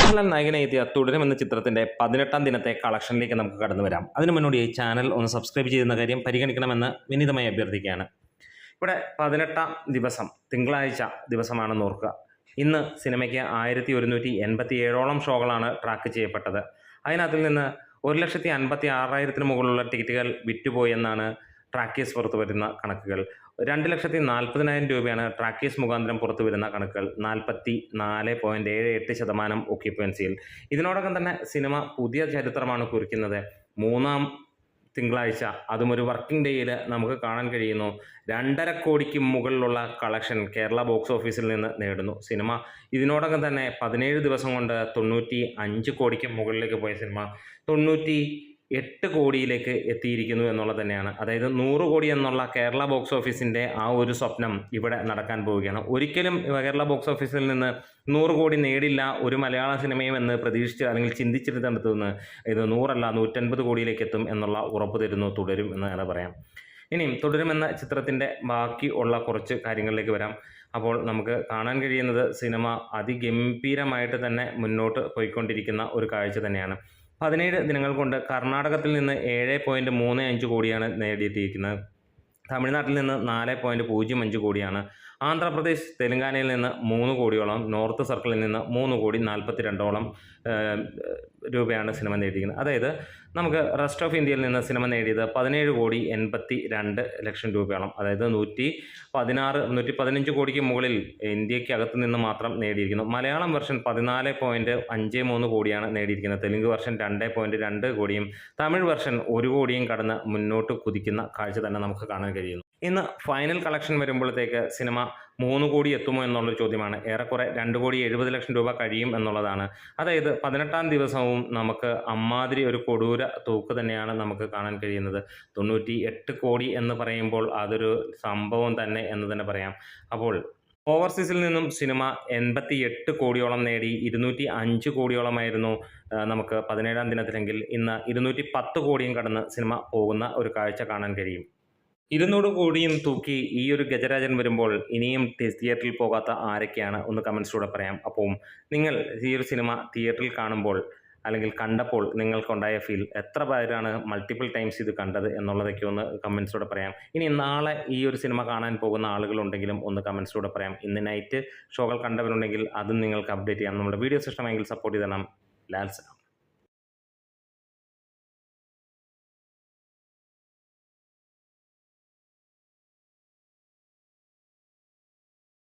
മോഹൻലാൽ നായകനെ എത്തിയ തുടരും എന്ന ചിത്രത്തിന്റെ 18ാം ദിനത്തെ കളക്ഷനിലേക്ക് നമുക്ക് കടന്നു വരാം. അതിനു മുന്നോടിയായി ചാനൽ ഒന്ന് സബ്സ്ക്രൈബ് ചെയ്യുന്ന കാര്യം പരിഗണിക്കണമെന്ന് വിനീതമായി അഭ്യർത്ഥിക്കുകയാണ്. ഇവിടെ 18ാം ദിവസം തിങ്കളാഴ്ച ദിവസമാണെന്ന് ഓർക്കുക. ഇന്ന് സിനിമയ്ക്ക് 1187ഓളം ഷോകളാണ് ട്രാക്ക് ചെയ്യപ്പെട്ടത്. അതിനകത്തിൽ നിന്ന് 1,56,000 മുകളിലുള്ള ടിക്കറ്റുകൾ വിറ്റുപോയെന്നാണ് ട്രാക്കേഴ്സ് പുറത്തു വരുന്ന കണക്കുകൾ. 2,40,000 രൂപയാണ് ട്രാക്കേഴ്സ് മുഖാന്തരം പുറത്തു വരുന്ന കണക്കുകൾ. 44.78% ഓക്യുപ്പൻസിയിൽ. ഇതിനോടകം തന്നെ സിനിമ പുതിയ ചരിത്രമാണ് കുറിക്കുന്നത്. 3ാം തിങ്കളാഴ്ച, അതും ഒരു വർക്കിംഗ് ഡേയിൽ നമുക്ക് കാണാൻ കഴിയുന്നു, 2.5 കോടിക്ക് മുകളിലുള്ള കളക്ഷൻ കേരള ബോക്സ് ഓഫീസിൽ നിന്ന് നേടുന്നു. സിനിമ ഇതിനോടകം തന്നെ 17 ദിവസം കൊണ്ട് 95 കോടിക്ക് മുകളിലേക്ക് പോയ സിനിമ 98 കോടിയിലേക്ക് എത്തിയിരിക്കുന്നു എന്നുള്ളത് തന്നെയാണ്. അതായത് 100 കോടി എന്നുള്ള കേരള ബോക്സ് ഓഫീസിൻ്റെ ആ ഒരു സ്വപ്നം ഇവിടെ നടക്കാൻ പോവുകയാണ്. ഒരിക്കലും കേരള ബോക്സ് ഓഫീസിൽ നിന്ന് 100 കോടി നേടില്ല ഒരു മലയാള സിനിമയും എന്ന് പ്രതീക്ഷിച്ച് അല്ലെങ്കിൽ ചിന്തിച്ചിരുന്നിടത്തുനിന്ന് ഇത് 100 അല്ല 150 കോടിയിലേക്ക് എത്തും എന്നുള്ള ഉറപ്പ് തരുന്നു തുടരും എന്ന് തന്നെ പറയാം. ഇനിയും തുടരുമെന്ന ചിത്രത്തിൻ്റെ ബാക്കി ഉള്ള കുറച്ച് കാര്യങ്ങളിലേക്ക് വരാം. അപ്പോൾ നമുക്ക് കാണാൻ കഴിയുന്നത് സിനിമ അതിഗംഭീരമായിട്ട് തന്നെ മുന്നോട്ട് പോയിക്കൊണ്ടിരിക്കുന്ന ഒരു കാഴ്ച തന്നെയാണ്. 17 ദിനങ്ങൾ കൊണ്ട് കർണാടകത്തിൽ നിന്ന് 7.35 കോടിയാണ് നേടിയെത്തിയിരിക്കുന്നത്. തമിഴ്നാട്ടിൽ നിന്ന് 4.05 കോടിയാണ്. ആന്ധ്രാപ്രദേശ്, തെലങ്കാനയിൽ നിന്ന് 3 കോടിയോളം, നോർത്ത് സർക്കിളിൽ നിന്ന് 3.42 രൂപയാണ് സിനിമ നേടിയിരിക്കുന്നത്. അതായത് നമുക്ക് റെസ്റ്റ് ഓഫ് ഇന്ത്യയിൽ നിന്ന് സിനിമ നേടിയത് 17.82 രൂപയോളം, അതായത് 115 കോടിക്ക് മുകളിൽ ഇന്ത്യക്കകത്ത് നിന്ന് മാത്രം നേടിയിരിക്കുന്നു. മലയാളം വെർഷൻ 14.53 കോടിയാണ് നേടിയിരിക്കുന്നത്. തെലുങ്ക് വെർഷൻ 2.2 കോടിയും തമിഴ് വെർഷൻ 1 കോടിയും കടന്ന് മുന്നോട്ട് കുതിക്കുന്ന കാഴ്ച തന്നെ നമുക്ക് കാണാൻ കഴിയുന്നു. ഇന്ന് ഫൈനൽ കളക്ഷൻ വരുമ്പോഴത്തേക്ക് സിനിമ 3 കോടി എത്തുമോ എന്നുള്ളൊരു ചോദ്യമാണ്. ഏറെക്കുറെ 2,70,00,000 രൂപ കഴിയും എന്നുള്ളതാണ്. അതായത് 18ാം ദിവസവും നമുക്ക് അമ്മാതിരി ഒരു കൊടൂര തൂക്ക് തന്നെയാണ് നമുക്ക് കാണാൻ കഴിയുന്നത്. 98 കോടി എന്ന് പറയുമ്പോൾ അതൊരു സംഭവം തന്നെ എന്ന് തന്നെ പറയാം. അപ്പോൾ ഓവർസീസിൽ നിന്നും സിനിമ 88 കോടിയോളം നേടി. 205 കോടിയോളമായിരുന്നു നമുക്ക് 17ാം ദിനത്തിലെങ്കിൽ ഇന്ന് 210 കോടിയും കടന്ന് സിനിമ പോകുന്ന ഒരു കാഴ്ച കാണാൻ കഴിയും. 200 കോടിയും തൂക്കി ഈ ഒരു ഗജരാജൻ വരുമ്പോൾ ഇനിയും തിയേറ്ററിൽ പോകാത്ത ആരൊക്കെയാണ് ഒന്ന് കമൻസിലൂടെ പറയാം. അപ്പോൾ നിങ്ങൾ ഈ ഒരു സിനിമ തിയേറ്ററിൽ കാണുമ്പോൾ അല്ലെങ്കിൽ കണ്ടപ്പോൾ നിങ്ങൾക്കുണ്ടായ ഫീൽ, എത്ര പേരാണ് മൾട്ടിപ്പിൾ ടൈംസ് ഇത് കണ്ടത് എന്നുള്ളതൊക്കെ ഒന്ന് കമൻസിലൂടെ പറയാം. ഇനി നാളെ ഈ ഒരു സിനിമ കാണാൻ പോകുന്ന ആളുകളുണ്ടെങ്കിലും ഒന്ന് കമൻസിലൂടെ പറയാം. ഇന്ന് നൈറ്റ് ഷോകൾ കണ്ടവരുണ്ടെങ്കിൽ അതും നിങ്ങൾക്ക് അപ്ഡേറ്റ് ചെയ്യാം. നമ്മുടെ വീഡിയോസ് ഇഷ്ടമെങ്കിൽ സപ്പോർട്ട് ചെയ്തണം. ലാൽസ.